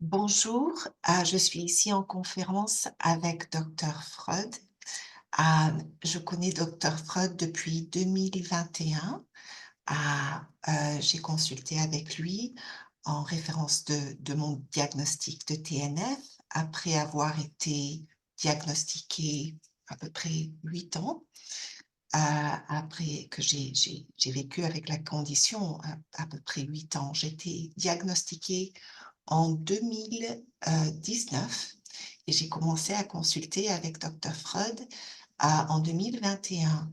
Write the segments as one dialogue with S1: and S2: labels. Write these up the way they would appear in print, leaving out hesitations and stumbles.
S1: Bonjour, je suis ici en conférence avec Dr Freud. Je connais Dr Freud depuis 2021. J'ai consulté avec lui en référence de mon diagnostic de TNF après avoir été diagnostiquée à peu près 8 ans, après que j'ai vécu avec la condition à peu près 8 ans. J'ai été diagnostiquée en 2019 et j'ai commencé à consulter avec Dr Freud en 2021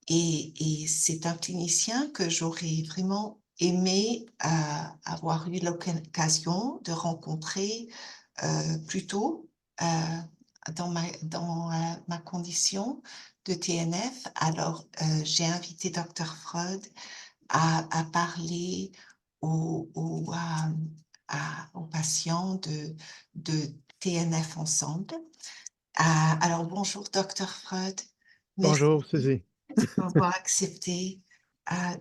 S1: et c'est un clinicien que j'aurais vraiment aimé avoir eu l'occasion de rencontrer plus tôt dans ma condition de TNF. Alors, j'ai invité Dr Freud à parler aux patients de TNF ensemble. Alors bonjour Dr Freud,
S2: Bonjour,
S1: merci
S2: Suzy.
S1: d'avoir accepté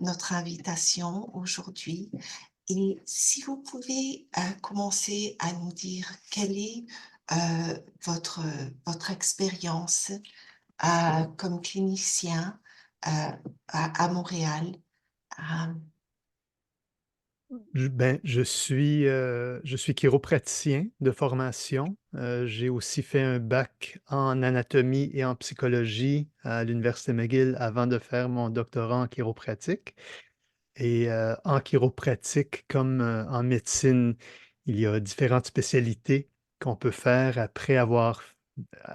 S1: notre invitation aujourd'hui. Et si vous pouvez commencer à nous dire quelle est votre, votre expérience comme clinicien à Montréal. Euh,
S2: Je suis chiropraticien de formation. J'ai aussi fait un bac en anatomie et en psychologie à l'Université McGill avant de faire mon doctorat en chiropratique. Et en chiropratique, comme en médecine, il y a différentes spécialités qu'on peut faire après avoir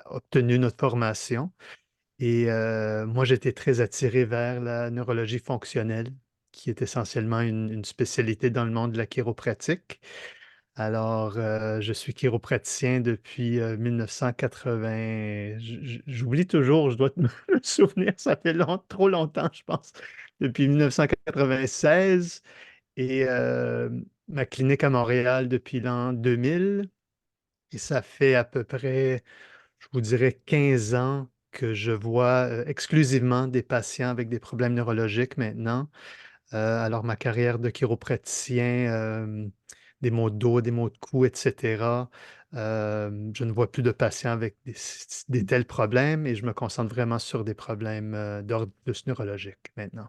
S2: obtenu notre formation. Et moi, j'étais très attiré vers la neurologie fonctionnelle, qui est essentiellement une spécialité dans le monde de la chiropratique. Alors, je suis chiropraticien depuis 1980. J'oublie toujours, je dois me souvenir, ça fait trop longtemps, je pense. Depuis 1996 et ma clinique à Montréal depuis l'an 2000. Et ça fait à peu près, je vous dirais, 15 ans que je vois exclusivement des patients avec des problèmes neurologiques maintenant. Alors, ma carrière de chiropraticien, des maux de dos, des maux de cou, etc., je ne vois plus de patients avec des tels problèmes et je me concentre vraiment sur des problèmes d'ordre plus neurologique maintenant.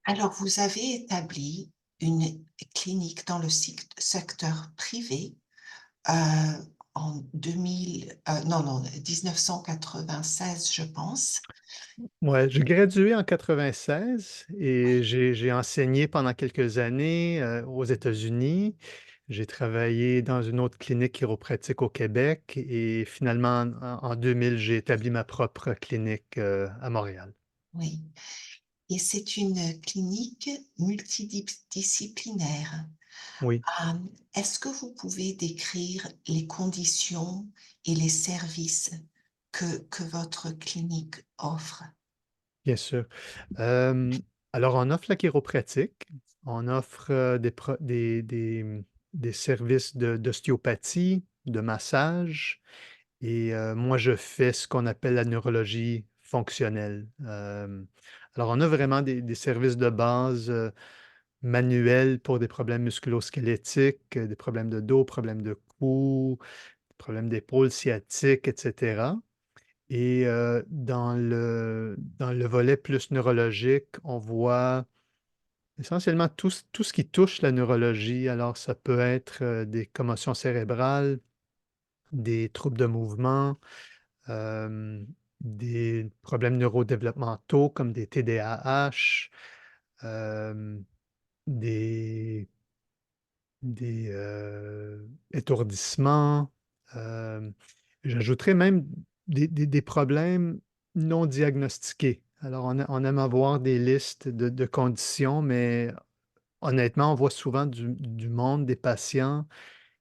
S1: alors, vous avez établi une clinique dans le secteur privé en 2000, non, non, 1996, je pense.
S2: Ouais, j'ai gradué en 96 et j'ai enseigné pendant quelques années aux États-Unis. J'ai travaillé dans une autre clinique chiropratique au Québec et finalement, en 2000, j'ai établi ma propre clinique à Montréal.
S1: Oui. Et c'est une clinique multidisciplinaire.
S2: Oui,
S1: Est-ce que vous pouvez décrire les conditions et les services que votre clinique offre?
S2: bien sûr. Euh, alors, on offre la chiropratique, on offre des services d'ostéopathie, de massage. Et moi, je fais ce qu'on appelle la neurologie fonctionnelle. Alors, on a vraiment des services de base manuels pour des problèmes musculo-squelettiques, des problèmes de dos, problèmes de cou, problèmes d'épaule, sciatique, etc. Et dans le volet plus neurologique, on voit essentiellement tout ce qui touche la neurologie. Alors, ça peut être des commotions cérébrales, des troubles de mouvement, hem, des problèmes neurodéveloppementaux comme des TDAH, hem, des étourdissements, hem, j'ajouterais même des problèmes non diagnostiqués. Alors on aime avoir des listes de conditions, mais honnêtement, on voit souvent du monde, des patients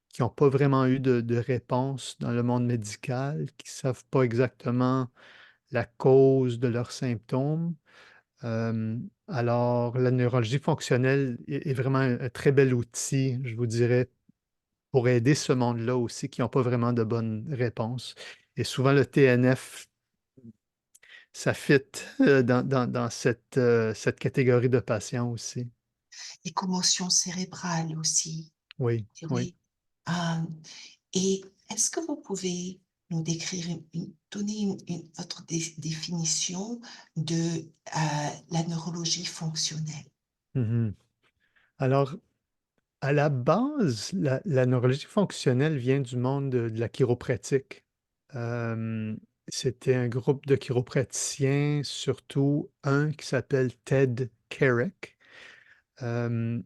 S2: qui n'ont pas vraiment eu de réponse dans le monde médical, qui ne savent pas exactement la cause de leurs symptômes. Alors, la neurologie fonctionnelle est vraiment un très bel outil, je vous dirais, pour aider ce monde-là aussi qui n'ont pas vraiment de bonnes réponses. Et souvent, le TNF, ça fit dans cette catégorie de patients aussi.
S1: Les commotions cérébrales aussi,
S2: Oui, oui.
S1: oui. Hem et est-ce que vous pouvez nous décrire donner votre définition de, la neurologie fonctionnelle?
S2: Mmh. Alors, à la base, la neurologie fonctionnelle vient du monde de la chiropratique. Hem, C'était un groupe de chiropraticiens, surtout un qui s'appelle Ted Kerek, hem,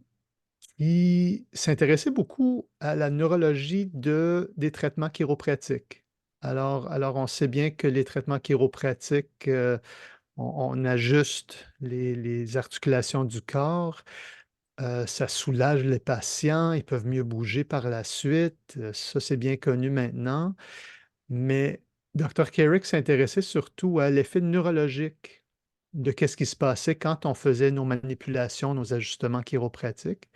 S2: qui s'intéressait beaucoup à la neurologie des traitements chiropratiques. Alors on sait bien que les traitements chiropratiques, on ajuste les articulations du corps. Ça soulage les patients, ils peuvent mieux bouger par la suite, ça, c'est bien connu maintenant. Mais docteur Kerrick s'intéressait surtout à l'effet neurologique de qu'est-ce qui se passait quand on faisait nos manipulations, nos ajustements chiropratiques.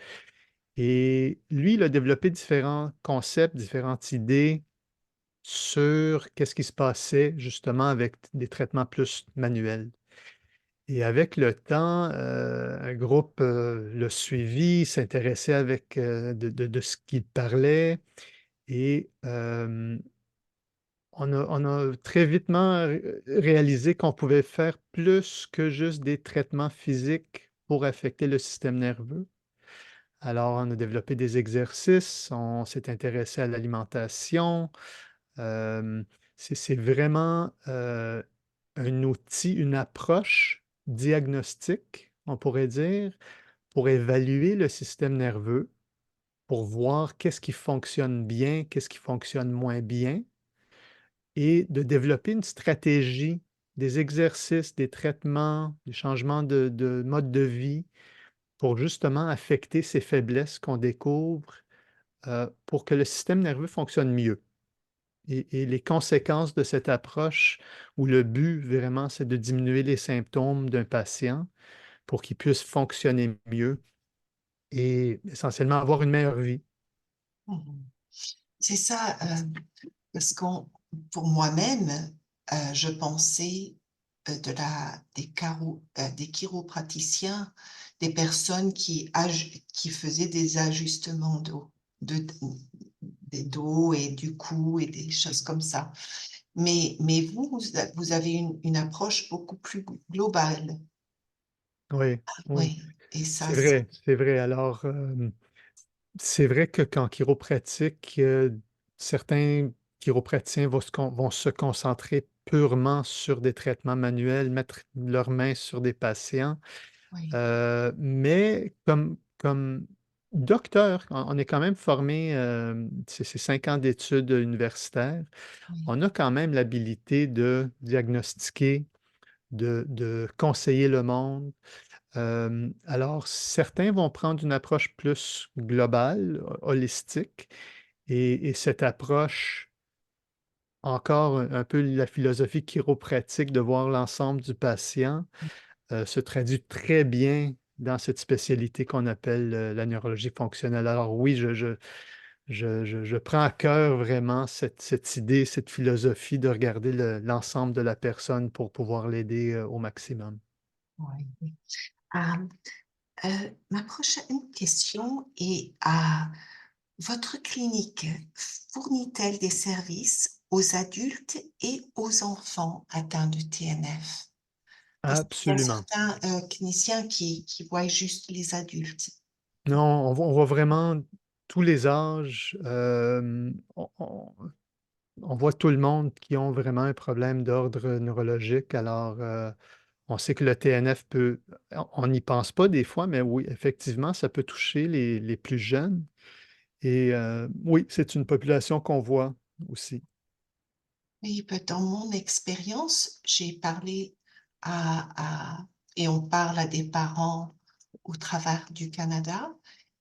S2: Et lui, il a développé différents concepts, différentes idées sur qu'est-ce qui se passait justement avec des traitements plus manuels. Et avec le temps, un groupe, l'a suivi, s'intéressait avec, de ce qu'il parlait et on a très vitement réalisé qu'on pouvait faire plus que juste des traitements physiques pour affecter le système nerveux. Alors, on a développé des exercices, on s'est intéressé à l'alimentation. Hem, c'est vraiment, un outil, une approche diagnostique, on pourrait dire, pour évaluer le système nerveux, pour voir qu'est-ce qui fonctionne bien, qu'est-ce qui fonctionne moins bien et de développer une stratégie, des exercices, des traitements, des changements de mode de vie pour justement affecter ces faiblesses qu'on découvre, pour que le système nerveux fonctionne mieux. Et les conséquences de cette approche où le but vraiment, c'est de diminuer les symptômes d'un patient pour qu'il puisse fonctionner mieux et essentiellement avoir une meilleure vie.
S1: Mmh. C'est ça, parce qu'on pour moi-même, je pensais, des chiropraticiens, des personnes qui faisaient des ajustements de des dos et du cou et des choses comme ça. Mais vous avez une approche beaucoup plus globale.
S2: Oui, oui,
S1: Oui et ça
S2: c'est
S1: c'est
S2: vrai, c'est vrai. Alors, c'est vrai que qu'en chiropratique, certains chiropraticiens vont se concentrer purement sur des traitements manuels, mettre leurs mains sur des patients.
S1: oui,
S2: Mais comme docteur, on est quand même formé, c'est 5 ans d'études universitaires.
S1: oui,
S2: On a quand même l'habilité de diagnostiquer, de conseiller le monde. Alors certains vont prendre une approche plus globale, holistique et cette approche, encore un peu la philosophie chiropratique de voir l'ensemble du patient, se traduit très bien dans cette spécialité qu'on appelle, la neurologie fonctionnelle. Alors oui, je prends à cœur vraiment cette idée, cette philosophie de regarder l'ensemble de la personne pour pouvoir l'aider, au maximum.
S1: oui, oui. Hem, Ma prochaine question est, votre clinique fournit-elle des services aux adultes et aux enfants atteints de TNF? Parce qu'il y a
S2: Absolument.
S1: certains, cliniciens qui voient juste les adultes.
S2: Non, on voit vraiment tous les âges, on voit tout le monde qui ont vraiment un problème d'ordre neurologique. Alors, on sait que le TNF peut on n'y pense pas des fois, mais oui, effectivement, ça peut toucher les plus jeunes et oui, c'est une population qu'on voit aussi.
S1: Oui, dans mon expérience, j'ai parlé à et on parle à des parents au travers du Canada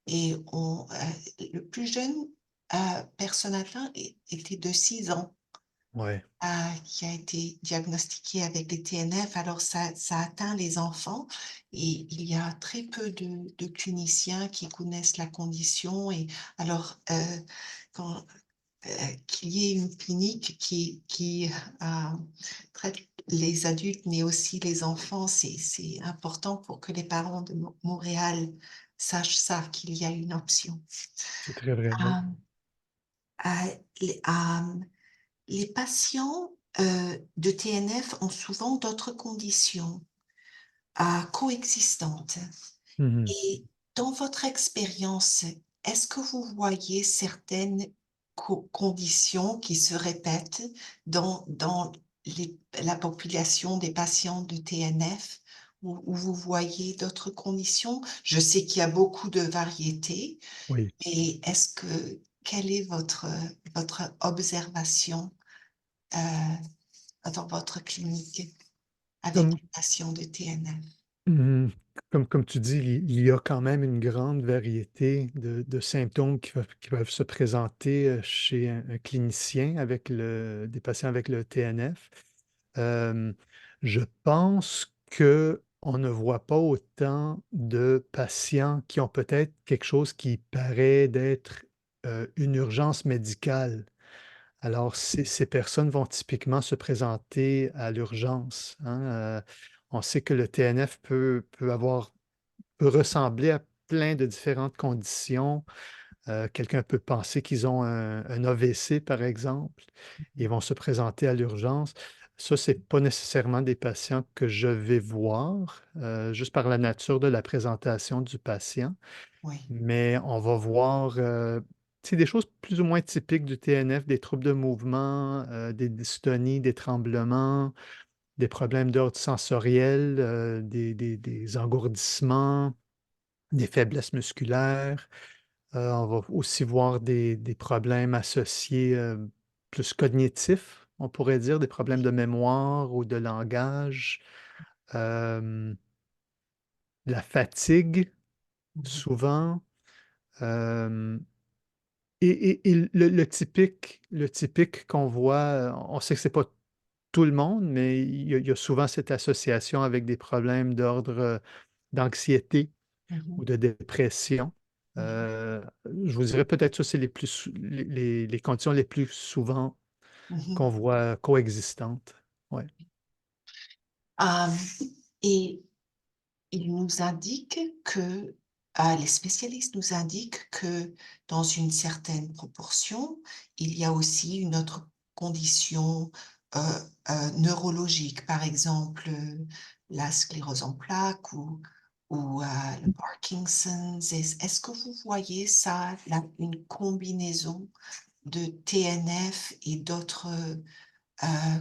S1: et le plus jeune, personne atteint était de 6 ans.
S2: Ouais,
S1: Qui a été diagnostiqué avec les TNF, alors ça atteint les enfants et il y a très peu de cliniciens qui connaissent la condition et alors, quand, qu'il y ait une clinique qui traite les adultes, mais aussi les enfants, c'est important pour que les parents de Montréal sachent ça, qu'il y a une option.
S2: c'est très vrai, oui.
S1: Hem Les, les patients de TNF ont souvent d'autres conditions coexistantes.
S2: Mmh.
S1: Et dans votre expérience, est-ce que vous voyez certaines conditions qui se répètent dans la population des patients de TNF ou vous voyez d'autres conditions? Je sais qu'il y a beaucoup de variétés,
S2: Oui.
S1: mais quelle est votre observation dans votre clinique avec
S2: Comme
S1: les patients de TNF?
S2: Mmh. Comme tu dis, il y a quand même une grande variété de symptômes qui peuvent se présenter, chez un clinicien avec des patients avec le TNF. Hem, je pense qu'on ne voit pas autant de patients qui ont peut-être quelque chose qui paraît d'être, une urgence médicale. Alors, ces personnes vont typiquement se présenter à l'urgence, hein. On sait que le TNF peut ressembler à plein de différentes conditions. Quelqu'un peut penser qu'ils ont un AVC, par exemple, et vont se présenter à l'urgence. Ça, c'est pas nécessairement des patients que je vais voir, juste par la nature de la présentation du patient.
S1: Oui,
S2: Mais on va voir, tu sais, des choses plus ou moins typiques du TNF, des troubles de mouvement, des dystonies, des tremblements, des problèmes d'ordre sensoriel, des engourdissements, des faiblesses musculaires. On va aussi voir des problèmes associés, plus cognitifs, on pourrait dire, des problèmes de mémoire ou de langage. Hem, la fatigue,
S1: mhm,
S2: souvent. Hem et le typique qu'on voit, on sait que c'est pas tout le monde, mais il y a souvent cette association avec des problèmes d'ordre, d'anxiété
S1: mhm,
S2: ou de dépression.
S1: mhm,
S2: Je vous dirais peut-être ça, c'est les plus les conditions les plus souvent qu'on
S1: mhm.
S2: voit coexistantes. Ouais.
S1: Hem, et il nous indique que, les spécialistes nous indiquent que dans une certaine proportion, il y a aussi une autre condition, heu neurologique, par exemple, la sclérose en plaques ou le Parkinson's. Est-ce que vous voyez ça, une combinaison de TNF et d'autres,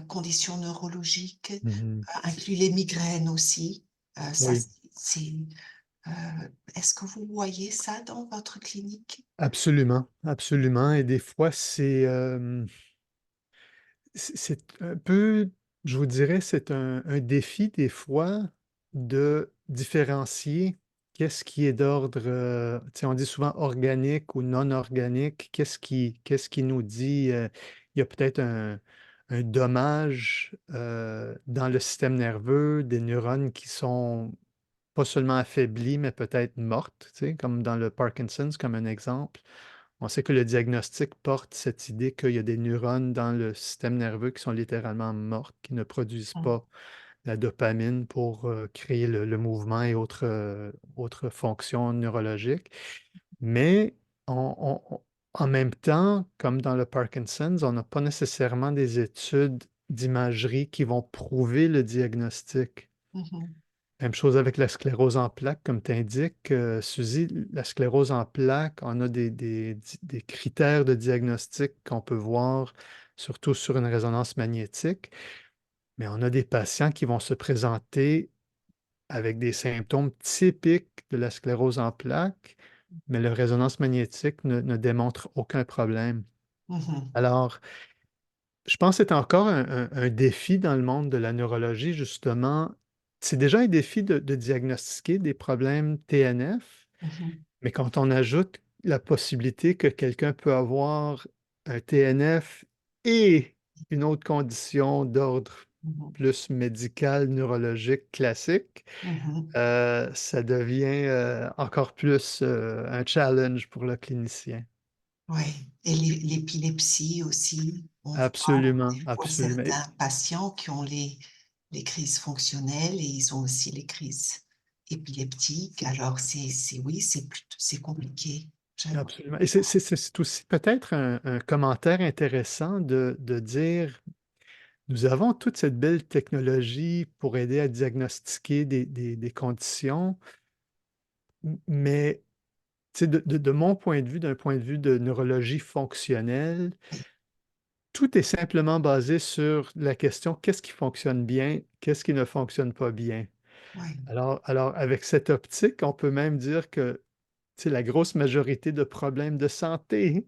S1: conditions neurologiques,
S2: Mmh.
S1: inclut les migraines aussi. Ça,
S2: Oui,
S1: c'est, est-ce que vous voyez ça dans votre clinique?
S2: absolument, absolument et des fois, c'est un peu, je vous dirais, c'est un défi des fois de différencier qu'est-ce qui est d'ordre, tu sais, on dit souvent organique ou non organique. Qu'est-ce qui nous dit, il y a peut-être un dommage, dans le système nerveux, des neurones qui sont pas seulement affaiblies, mais peut-être mortes, tu sais, comme dans le Parkinson's, comme un exemple. On sait que le diagnostic porte cette idée qu'il y a des neurones dans le système nerveux qui sont littéralement mortes, qui ne produisent
S1: Mmh,
S2: pas la dopamine pour, créer le mouvement et autres fonctions neurologiques. Mais en même temps, comme dans le Parkinson's, on n'a pas nécessairement des études d'imagerie qui vont prouver le diagnostic.
S1: mmh
S2: Même chose avec la sclérose en plaques, comme tu indiques, Suzy. La sclérose en plaques, on a des critères de diagnostic qu'on peut voir, surtout sur une résonance magnétique, mais on a des patients qui vont se présenter avec des symptômes typiques de la sclérose en plaques, mais la résonance magnétique ne démontre aucun problème.
S1: mh,
S2: Alors, je pense que c'est encore un défi dans le monde de la neurologie, justement. C'est déjà un défi de diagnostiquer des problèmes TNF,
S1: mmh
S2: mais quand on ajoute la possibilité que quelqu'un peut avoir un TNF et une autre condition d'ordre
S1: mmh
S2: plus médical, neurologique classique,
S1: mmh.
S2: ça devient, encore plus, un challenge pour le clinicien.
S1: Ouais, et l'épilepsie aussi, on
S2: Absolument,
S1: voit
S2: absolument.
S1: certains patients qui ont les crises fonctionnelles et ils ont aussi les crises épileptiques. Alors oui, c'est compliqué.
S2: Absolument et c'est aussi peut-être un commentaire intéressant de dire: «Nous avons toute cette belle technologie pour aider à diagnostiquer des conditions, mais tu sais, de mon point de vue, d'un point de vue de neurologie fonctionnelle,
S1: Oui,
S2: tout est simplement basé sur la question: qu'est-ce qui fonctionne bien? Qu'est-ce qui ne fonctionne pas bien?»
S1: oui,
S2: Alors avec cette optique, on peut même dire que, tu sais, la grosse majorité de problèmes de santé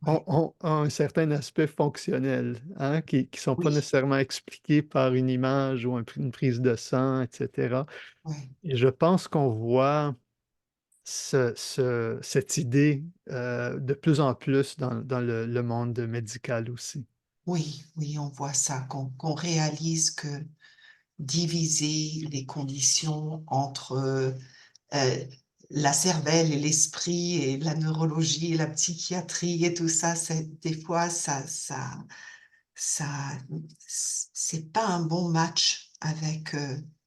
S2: ont
S1: oui,
S2: ont un certain aspect fonctionnel, hein, qui sont pas
S1: oui,
S2: nécessairement expliqués par une image ou une prise de sang et cetera
S1: oui.
S2: et je pense qu'on voit cette idée, de plus en plus dans le monde médical aussi.
S1: Oui, oui, on voit ça, qu'on réalise que diviser les conditions entre, la cervelle et l'esprit et la neurologie et la psychiatrie et tout ça, c'est des fois ça c'est pas un bon match avec,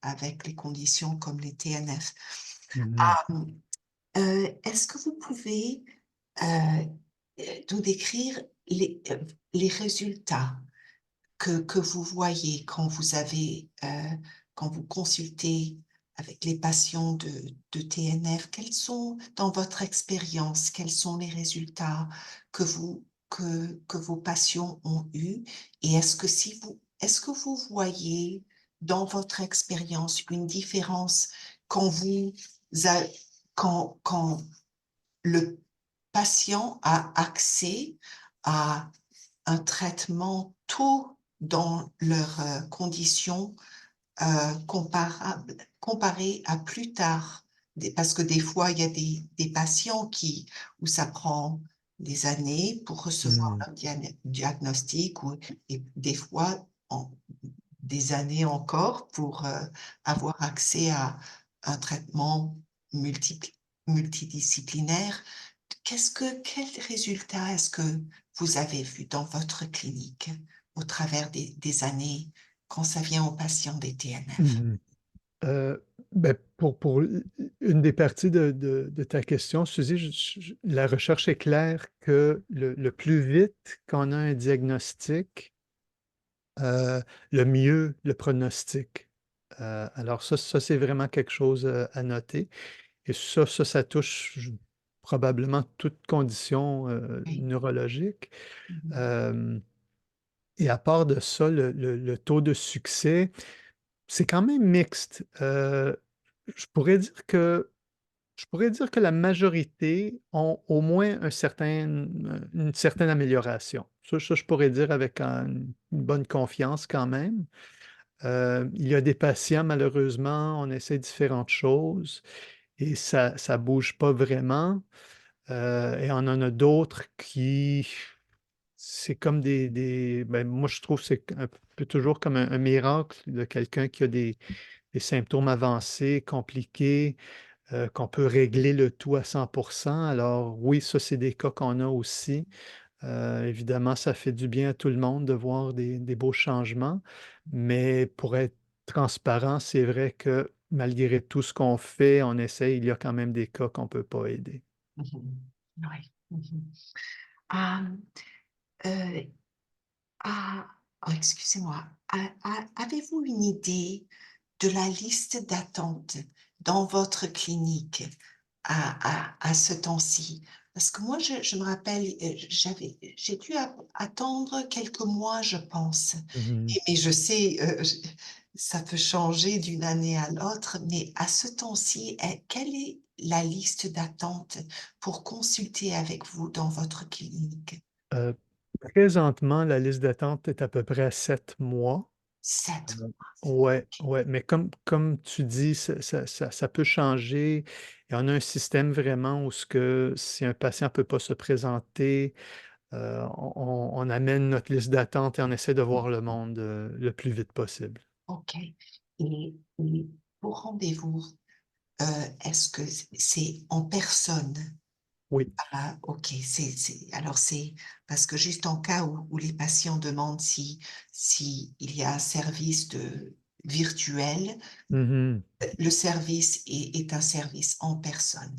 S1: avec les conditions comme les TNF.
S2: Mmh.
S1: Est-ce que vous pouvez, heu nous décrire les résultats que vous voyez quand vous avez, quand vous consultez avec les patients de TNF? Quels sont, dans votre expérience, quels sont les résultats que vos patients ont eus? Et est-ce que vous voyez, dans votre expérience, une différence quand vous a quand le patient a accès à un traitement tôt dans leurs, conditions, comparé à plus tard. Parce que des fois, il y a des patients où ça prend des années pour recevoir
S2: Mmh.
S1: leur diagnostic ou et des fois des années encore pour, avoir accès à un traitement multipli multidisciplinaire. Quels résultats est-ce que vous avez vus dans votre clinique au travers des années quand ça vient aux patients des TNF?
S2: Mmh. Beh, pour une des parties de ta question, Suzy, la recherche est claire que le plus vite qu'on a un diagnostic, le mieux le pronostic. Alors ça, c'est vraiment quelque chose, à noter et ça touche probablement toute condition,
S1: Oui.
S2: neurologique.
S1: Mmh.
S2: Hem Et à part de ça, le taux de succès, c'est quand même mixte. Je pourrais dire que je pourrais dire que la majorité ont au moins une certaine amélioration. Ça, je pourrais dire avec une bonne confiance quand même. Il y a des patients, malheureusement, on essaie différentes choses et ça bouge pas vraiment, et on en a d'autres qui c'est comme ben, moi, je trouve que c'est un peu toujours comme un miracle de quelqu'un qui a des symptômes avancés, compliqués, qu'on peut régler le tout à 100. Alors oui, ça, c'est des cas qu'on a aussi. Évidemment, ça fait du bien à tout le monde de voir des beaux changements, mais pour être transparent, c'est vrai que malgré tout ce qu'on fait, on essaie, il y a quand même des cas qu'on ne peut pas aider.
S1: Mmh. Oui. Mmh. Ah, heu, oh, excusez-moi. Avez-vous une idée de la liste d'attente dans votre clinique à ce temps-ci? Parce que moi, je me rappelle, j'ai dû attendre quelques mois, je pense.
S2: Mmh.
S1: Mais je sais, ça peut changer d'une année à l'autre, mais à ce temps-ci, quelle est la liste d'attente pour consulter avec vous dans votre clinique?
S2: Heu, Présentement, la liste d'attente est à peu près à 7 mois.
S1: 7
S2: Heu,
S1: mois.
S2: ouais, ouais, mais comme tu dis, ça peut changer et on a un système vraiment où ce que si un patient ne peut pas se présenter, on amène notre liste d'attente et on essaie de voir le monde, le plus vite possible.
S1: OK, et vos rendez-vous, heu, est-ce que c'est en personne?
S2: Oui.
S1: Ah, OK, c'est parce que juste en cas où les patients demandent si il y a un service de virtuel,
S2: Mmh.
S1: le service est un service en personne.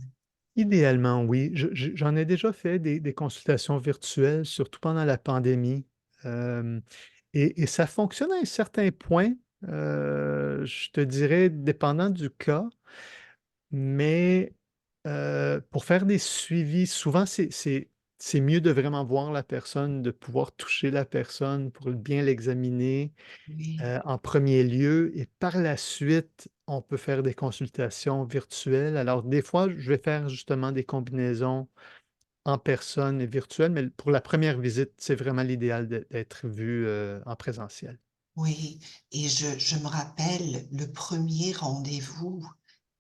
S2: Idéalement, oui. J'en ai déjà fait des consultations virtuelles, surtout pendant la pandémie, hem et ça fonctionne à un certain point, je te dirais dépendant du cas, mais pour faire des suivis, souvent c'est mieux de vraiment voir la personne, de pouvoir toucher la personne pour bien l'examiner.
S1: Oui,
S2: En premier lieu et par la suite, on peut faire des consultations virtuelles. Alors des fois, je vais faire justement des combinaisons en personne et virtuelles, mais pour la première visite, c'est vraiment l'idéal d'être vu, en présentiel.
S1: oui, et je me rappelle le premier rendez-vous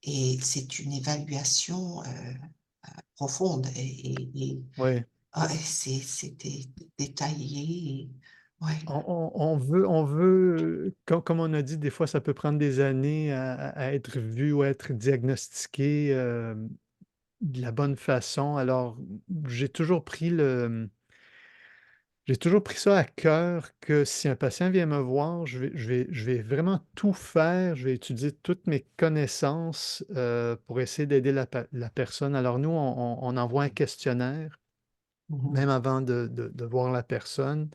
S1: et c'est une évaluation, profonde et
S2: Oui,
S1: ouais, c'était détaillé et ouais,
S2: on veut, comme on a dit, des fois, ça peut prendre des années à être vu ou à être diagnostiqué, de la bonne façon. Alors, j'ai toujours pris le J'ai toujours pris ça à cœur que si un patient vient me voir, je vais vraiment tout faire, je vais utiliser toutes mes connaissances, pour essayer d'aider la personne. Alors nous, on envoie un questionnaire,
S1: mmh.
S2: même avant de voir la personne,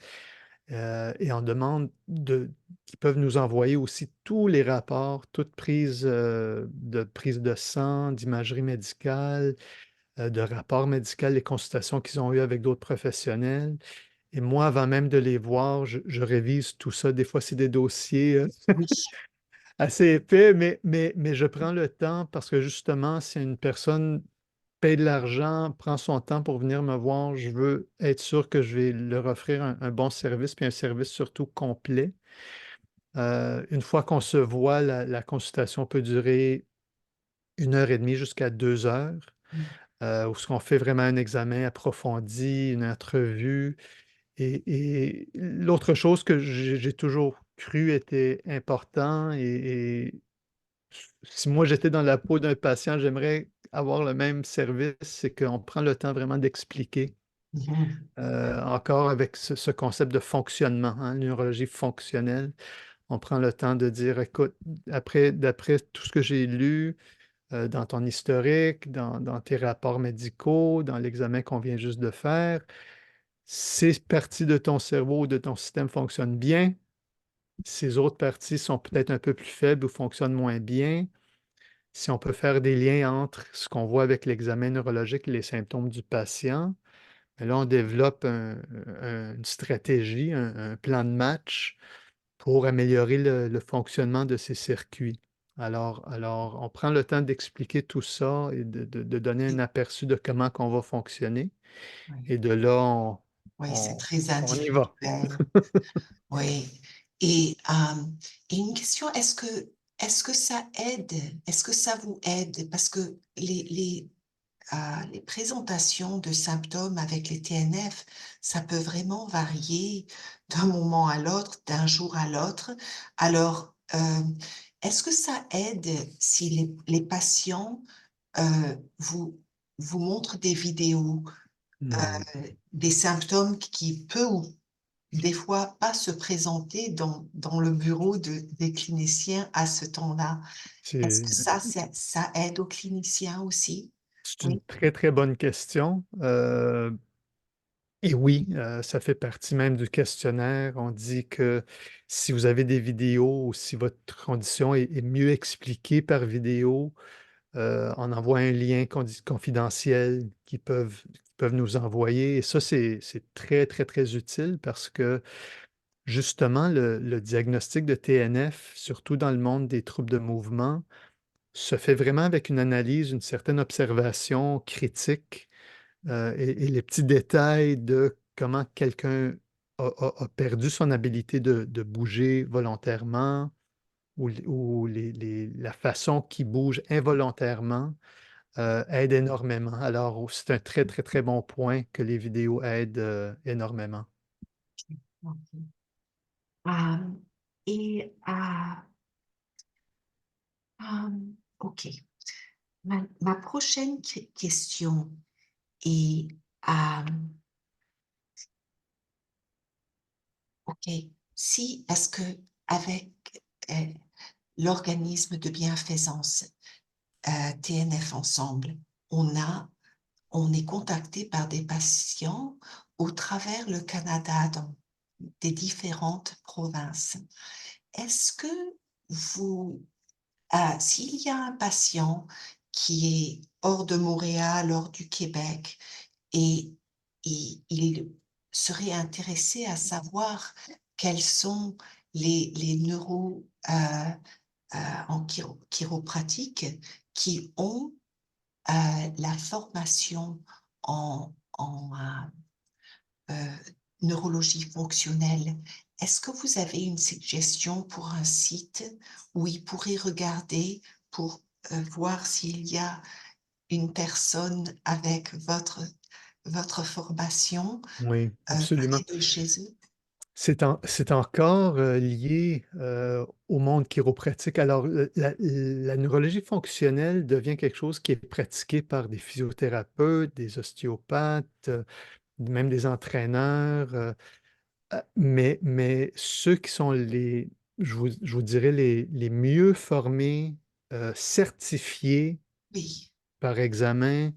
S2: et on demande qu'ils peuvent nous envoyer aussi tous les rapports, toute prise de sang, d'imagerie médicale, de rapport médical, les consultations qu'ils ont eues avec d'autres professionnels. Et moi, avant même de les voir, je révise tout ça. Des fois, c'est des dossiers,
S1: Oui.
S2: assez épais, mais je prends le temps parce que justement, si une personne paye de l'argent, prend son temps pour venir me voir, je veux être sûr que je vais leur offrir un bon service, puis un service surtout complet. Une fois qu'on se voit, la consultation peut durer 1 heure et demie jusqu'à 2 heures,
S1: Mmh.
S2: où ce qu'on fait vraiment un examen approfondi, une entrevue. Et l'autre chose que j'ai toujours cru était important et si moi j'étais dans la peau d'un patient, j'aimerais avoir le même service, c'est qu'on prend le temps vraiment d'expliquer,
S1: Mmh.
S2: encore avec ce concept de fonctionnement, hein, neurologie fonctionnelle. On prend le temps de dire: «Écoute, d'après tout ce que j'ai lu, dans ton historique, dans tes rapports médicaux, dans l'examen qu'on vient juste de faire, ces parties de ton cerveau ou de ton système fonctionnent bien. Ces autres parties sont peut-être un peu plus faibles ou fonctionnent moins bien. Si on peut faire des liens entre ce qu'on voit avec l'examen neurologique et les symptômes du patient, ben là, on développe une stratégie, un plan de match pour améliorer le fonctionnement de ces circuits. Alors, on prend le temps d'expliquer tout ça et de donner un
S1: Et
S2: aperçu de comment qu'on va fonctionner
S1: oui,
S2: et de là,
S1: oui, c'est
S2: on
S1: très
S2: on y va.
S1: individuel. Oui et une question, est-ce que ça aide? Est-ce que ça vous aide? Parce que les présentations de symptômes avec les TNF, ça peut vraiment varier d'un moment à l'autre, d'un jour à l'autre. Alors, est-ce que ça aide si les patients, vous montrent des vidéos,
S2: Mmh.
S1: des symptômes qui peut ou des fois pas se présenter dans le bureau des cliniciens à ce temps-là? Est-ce que
S2: C'est
S1: ça aide aux cliniciens aussi?
S2: c'est une
S1: Oui?
S2: très, très bonne question, et oui, ça fait partie même du questionnaire. On dit que si vous avez des vidéos ou si votre condition est mieux expliquée par vidéo, on envoie un lien confidentiel qu'ils peuvent nous envoyer et ça, c'est très, très, très utile parce que justement le diagnostic de TNF, surtout dans le monde des troubles de mouvement, se fait vraiment avec une analyse, une certaine observation critique, et les petits détails de comment quelqu'un a perdu son habilité de bouger volontairement ou la façon qu'il bouge involontairement, aide énormément. Alors, c'est un très, très, très bon point que les vidéos aident, énormément.
S1: OK. Hem et OK. Ma prochaine question est, OK, si est-ce qu'avec, l'organisme de bienfaisance, TNF Ensemble, on a on est contacté par des patients au travers le Canada, dans des différentes provinces. Est-ce que vous s'il y a un patient qui est hors de Montréal, hors du Québec et il serait intéressé à savoir quels sont les en chiropratique qui ont la formation en neurologie fonctionnelle. Est-ce que vous avez une suggestion pour un site où il pourrait regarder pour voir s'il y a une personne avec votre formation
S2: Oui, absolument.
S1: près de chez eux?
S2: C'est encore, lié, au monde chiropratique. Alors, la neurologie fonctionnelle devient quelque chose qui est pratiqué par des physiothérapeutes, des ostéopathes, même des entraîneurs, mais ceux qui sont je vous dirais les mieux formés, certifiés
S1: Oui,
S2: par examen,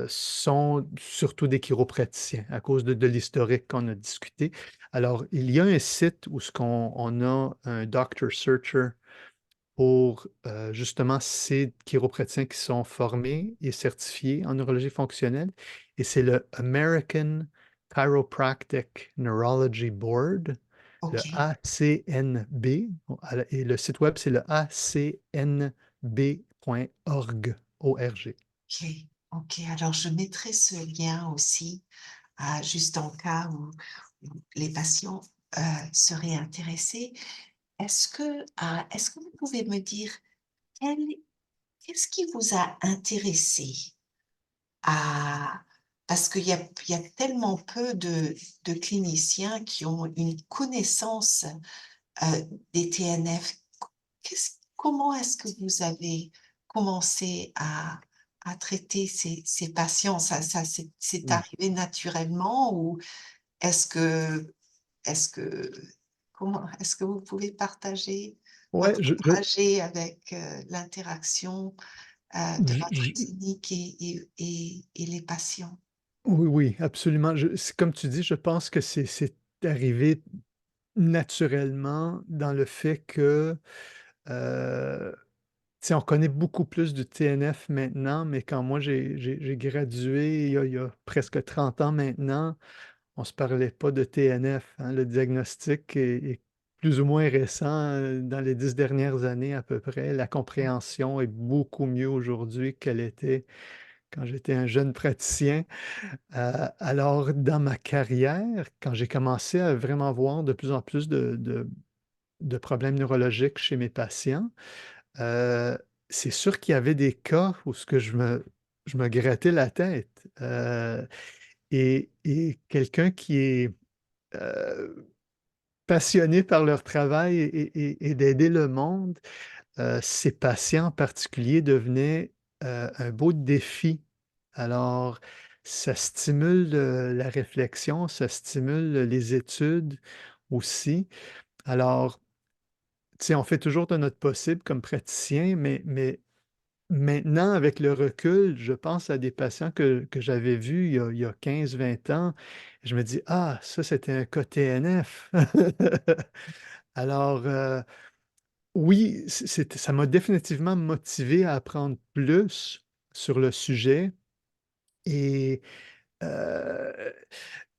S2: sont surtout des chiropraticiens à cause de l'historique qu'on a discuté. Alors, il y a un site où on a un Doctor Searcher pour justement ces chiropraticiens qui sont formés et certifiés en neurologie fonctionnelle. Et c'est le American Chiropractic Neurology Board, le
S1: OK,
S2: ACNB. Et le site web, c'est le acnb.org. O-R-G.
S1: OK, OK. Alors je mettrai ce lien aussi, juste en cas où les patients seraient intéressés. Est-ce que vous pouvez me dire quel qu'est-ce qui vous a intéressé à parce qu'il y a tellement peu de cliniciens qui ont une connaissance, des TNF. Comment est-ce que vous avez commencé à traiter ces patients? C'est
S2: Mm.
S1: arrivé naturellement ou est-ce que est-ce que est-ce que vous pouvez partager
S2: Ouais,
S1: votre trajet avec, l'interaction, de votre
S2: je-
S1: clinique et les patients?
S2: oui, oui, absolument. Comme tu dis, je pense que c'est arrivé naturellement dans le fait que, euh, tu sais, on connaît beaucoup plus du TNF maintenant, mais quand moi j'ai gradué il y a presque 30 ans maintenant, on ne se parlait pas de TNF, hein. Le diagnostic est plus ou moins récent, dans les 10 dernières années à peu près. La compréhension est beaucoup mieux aujourd'hui qu'elle était quand j'étais un jeune praticien. Alors, dans ma carrière, quand j'ai commencé à vraiment voir de plus en plus de problèmes neurologiques chez mes patients, euh, c'est sûr qu'il y avait des cas où je me grattais la tête. Et quelqu'un qui est euh, passionné par leur travail et d'aider le monde, ces patients en particulier devenaient un beau défi. Alors, ça stimule la réflexion, ça stimule les études aussi. Alors, tu sais, on fait toujours de notre possible comme praticien, mais maintenant, avec le recul, je pense à des patients que j'avais vus il y a 15-20 ans. Je me dis, ah, ça, c'était un cas TNF. Alors, oui, ça m'a définitivement motivé à apprendre plus sur le sujet et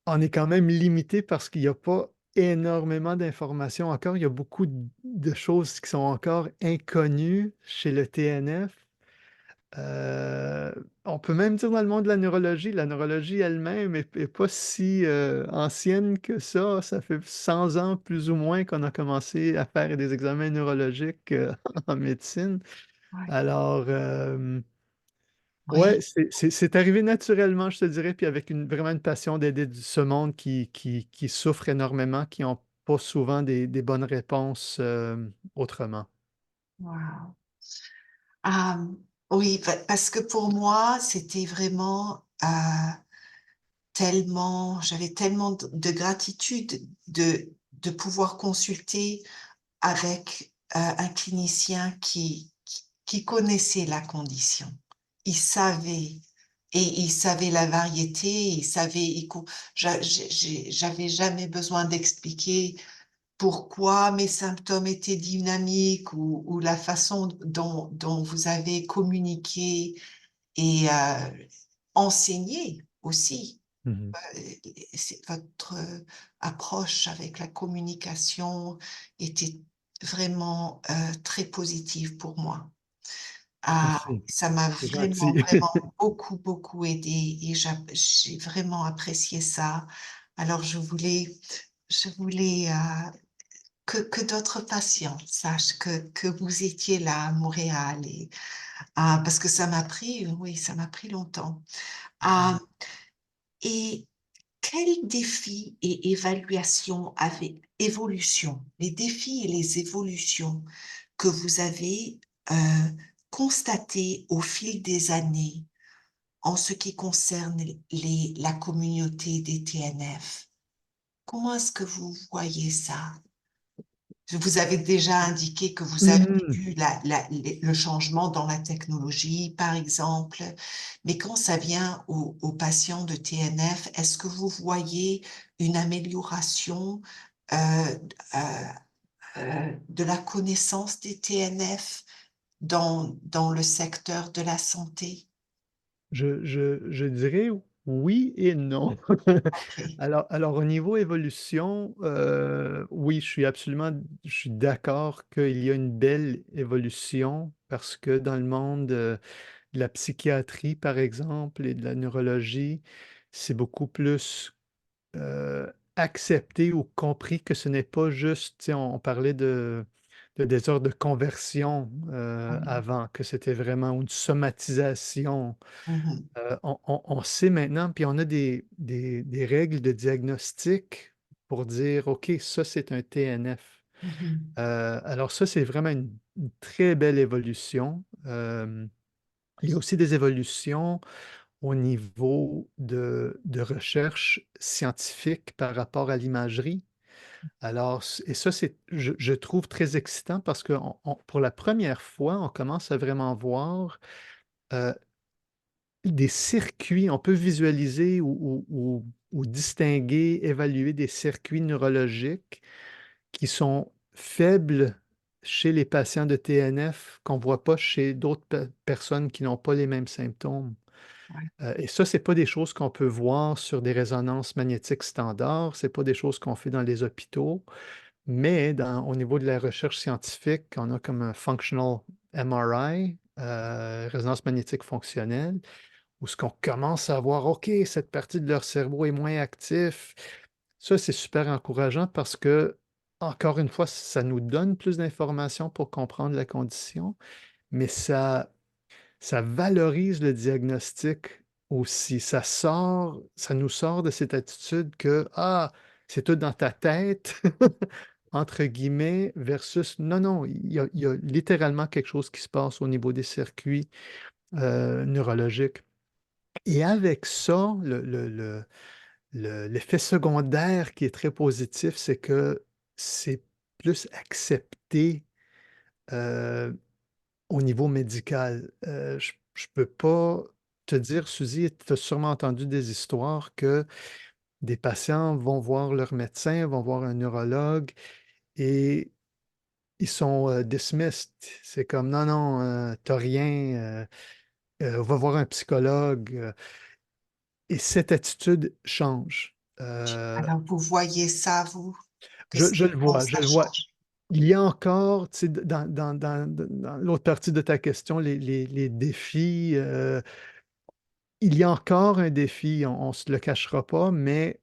S2: on est quand même limité parce qu'il n'y a pas énormément d'informations encore. Il y a beaucoup de choses qui sont encore inconnues chez le TNF. On peut même dire dans le monde de la neurologie elle-même est pas si ancienne que ça. Ça fait 100 ans plus ou moins qu'on a commencé à faire des examens neurologiques en médecine.
S1: Ouais,
S2: Alors,
S1: oui,
S2: ouais, c'est arrivé naturellement, je te dirais, puis avec vraiment une passion d'aider ce monde qui souffre énormément, qui n'ont pas souvent des bonnes réponses autrement.
S1: waouh. Oui, parce que pour moi, c'était vraiment, j'avais tellement de gratitude de pouvoir consulter avec, un clinicien qui connaissait la condition il savait. Et il savait la variété, il savait, j'avais jamais besoin d'expliquer pourquoi mes symptômes étaient dynamiques ou la façon dont vous avez communiqué et enseigné aussi.
S2: Mmh.
S1: Votre approche avec la communication était vraiment très positive pour moi. Ah,
S2: Merci,
S1: ça m'a
S2: c'est
S1: vraiment,
S2: gentil.
S1: vraiment beaucoup, beaucoup aidé et j'ai vraiment apprécié ça. Alors je voulais que d'autres patients sachent que vous étiez là à Montréal et parce que ça m'a pris, oui, ça m'a pris longtemps. Ah, et quels défis et évolution, les défis et les évolutions que vous avez constatés au fil des années en ce qui concerne la communauté des TNF? Comment est-ce que vous voyez ça? Vous avez déjà indiqué que vous avez
S2: Mmh.
S1: vu le changement dans la technologie, par exemple, mais quand ça vient aux patients de TNF, est-ce que vous voyez une amélioration euh, euh, de la connaissance des TNF dans le secteur de la santé?
S2: Je dirais oui et non.
S1: OK.
S2: Alors au niveau évolution, oui, je suis d'accord qu'il y a une belle évolution parce que dans le monde, de la psychiatrie, par exemple, et de la neurologie, c'est beaucoup plus, accepté ou compris que ce n'est pas juste, tu sais, on parlait de désordre de conversion,
S1: Mhm,
S2: avant, que c'était vraiment une somatisation.
S1: mhm,
S2: On sait maintenant, puis on a des règles de diagnostic pour dire: «OK, ça, c'est un TNF».
S1: mhm,
S2: Alors ça, c'est vraiment une très belle évolution. Il y a aussi des évolutions au niveau de recherche scientifique par rapport à l'imagerie. Alors et ça, c'est je trouve très excitant parce que pour la première fois, on commence à vraiment voir, heu des circuits, on peut visualiser ou distinguer, évaluer des circuits neurologiques qui sont faibles chez les patients de TNF, qu'on ne voit pas chez d'autres personnes qui n'ont pas les mêmes symptômes.
S1: ouais,
S2: Et ça, c'est pas des choses qu'on peut voir sur des résonances magnétiques standards, c'est pas des choses qu'on fait dans les hôpitaux, mais au niveau de la recherche scientifique, on a comme un functional MRI, résonance magnétique fonctionnelle, où ce qu'on commence à voir, OK, cette partie de leur cerveau est moins actif. Ça, c'est super encourageant parce que, encore une fois, ça nous donne plus d'informations pour comprendre la condition, mais ça valorise le diagnostic aussi. Ça nous sort de cette attitude que, ah, c'est tout dans ta tête, entre guillemets, versus non, non, il y a littéralement quelque chose qui se passe au niveau des circuits neurologiques. Et avec ça, l'effet secondaire qui est très positif, c'est que c'est plus accepté, heu, au niveau médical. Je peux pas te dire, Suzy, tu as sûrement entendu des histoires que des patients vont voir leur médecin, vont voir un neurologue et ils sont, dismissed. C'est comme: «Non, non, tu rien, va voir un psychologue». Et cette attitude change.
S1: alors vous voyez ça, vous, que
S2: Je le vois, je
S1: ça
S2: le vois.
S1: change?
S2: Il y a encore, tu sais, dans l'autre partie de ta question, les défis, il y a encore un défi, on ne se le cachera pas, mais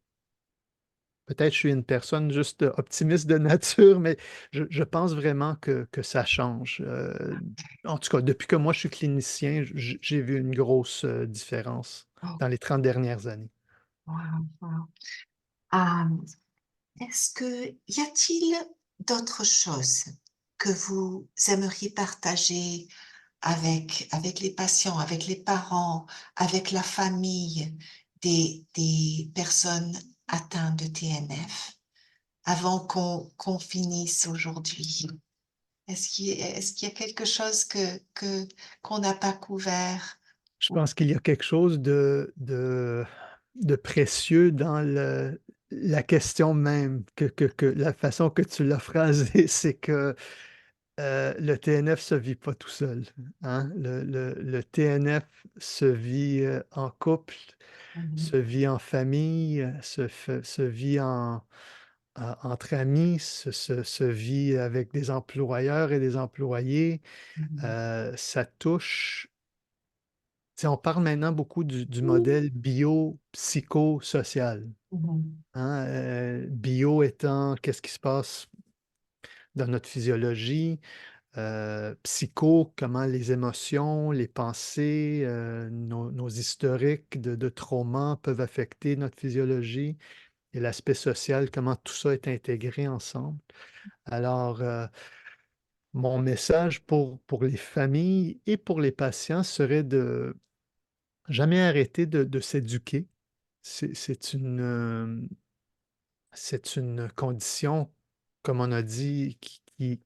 S2: peut-être je suis une personne juste optimiste de nature, mais je pense vraiment que ça change. En tout cas, depuis que moi je suis clinicien, j'ai vu une grosse, différence
S1: Oh,
S2: dans les 30 dernières années.
S1: wow, wow. Ah, y a-t-il d'autres choses que vous aimeriez partager avec les patients, avec les parents, avec la famille des personnes atteintes de TNF avant qu'on finisse aujourd'hui? Est-ce qu'il y a quelque chose qu'on n'a pas couvert?
S2: Je pense qu'il y a quelque chose de précieux dans la question même que la façon que tu l'as phrasée, c'est que, le TNF se vit pas tout seul, hein. Le TNF se vit, en couple,
S1: Mhm,
S2: se vit en famille, se vit entre amis, se vit avec des employeurs et des employés.
S1: mhm,
S2: Ça touche. Tu sais, on parle maintenant beaucoup du modèle biopsychosocial,
S1: mhm,
S2: hein, bio étant qu'est-ce qui se passe dans notre physiologie, psycho, comment les émotions, les pensées, nos historiques de traumas peuvent affecter notre physiologie et l'aspect social, comment tout ça est intégré ensemble. Alors, mon message pour les familles et pour les patients serait de jamais arrêter de s'éduquer. C'est une condition, comme on a dit,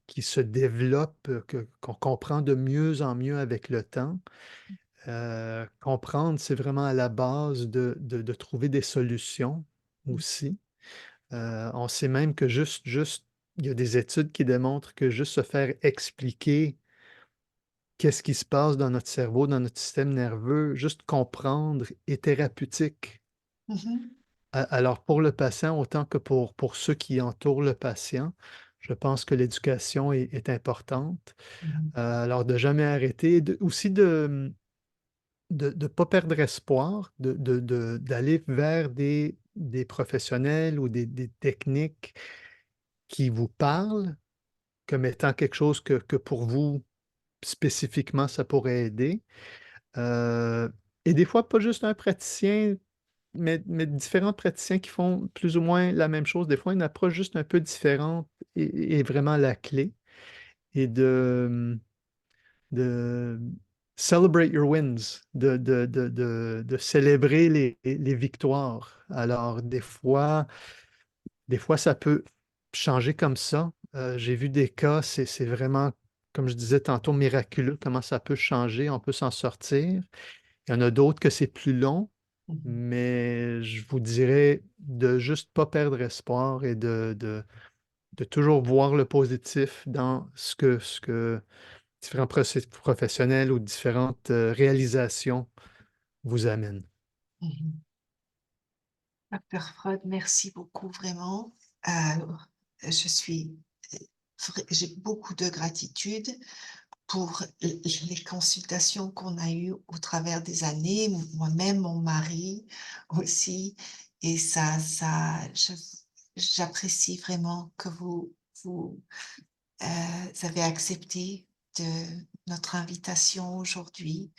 S2: qui se développe, qu'on comprend de mieux en mieux avec le temps. Comprendre, c'est vraiment à la base de trouver des solutions aussi. On sait même que juste il y a des études qui démontrent que juste se faire expliquer qu'est-ce qui se passe dans notre cerveau, dans notre système nerveux, juste comprendre est thérapeutique.
S1: mhm,
S2: Alors pour le patient, autant que pour ceux qui entourent le patient, je pense que l'éducation est importante.
S1: mhm,
S2: Alors de jamais arrêter, aussi de pas perdre espoir, d'aller vers des professionnels ou des techniques qui vous parlent comme étant quelque chose que pour vous, spécifiquement, ça pourrait aider. Heu et des fois, pas juste un praticien, mais différents praticiens qui font plus ou moins la même chose. Des fois, une approche juste un peu différente est vraiment la clé et de celebrate your wins, de célébrer les victoires. Alors des fois, ça peut changer comme ça. J'ai vu des cas, c'est vraiment, comme je disais tantôt, miraculeux comment ça peut changer, on peut s'en sortir. Il y en a d'autres que c'est plus long,
S1: mhm,
S2: mais je vous dirais de juste pas perdre espoir et de toujours voir le positif dans ce que différents professionnels ou différentes, réalisations vous amènent.
S1: mhm. Docteur Freud, merci beaucoup, vraiment. Euh, je suis, j'ai beaucoup de gratitude pour les consultations qu'on a eues au travers des années, moi-même, mon mari aussi. Et j'apprécie vraiment que vous avez accepté de notre invitation aujourd'hui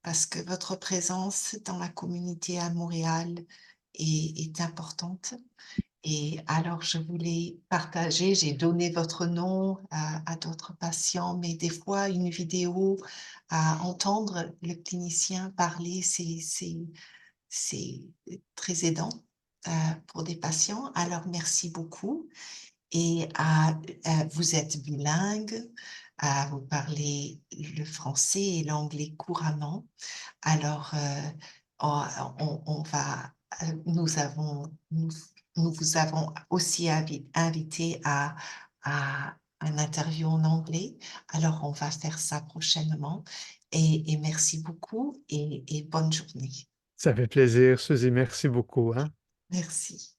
S1: parce que votre présence dans la communauté à Montréal est importante. Et alors, je voulais partager, j'ai donné votre nom à d'autres patients, mais des fois, une vidéo, à entendre le clinicien parler, c'est très aidant pour des patients. Alors, merci beaucoup. Et vous êtes bilingue, vous parlez le français et l'anglais couramment. Alors, on va, nous, nous vous avons aussi invité à un interview en anglais. Alors, on va faire ça prochainement. Et merci beaucoup et bonne journée.
S2: Ça fait plaisir, Suzy, merci beaucoup, hein.
S1: Merci.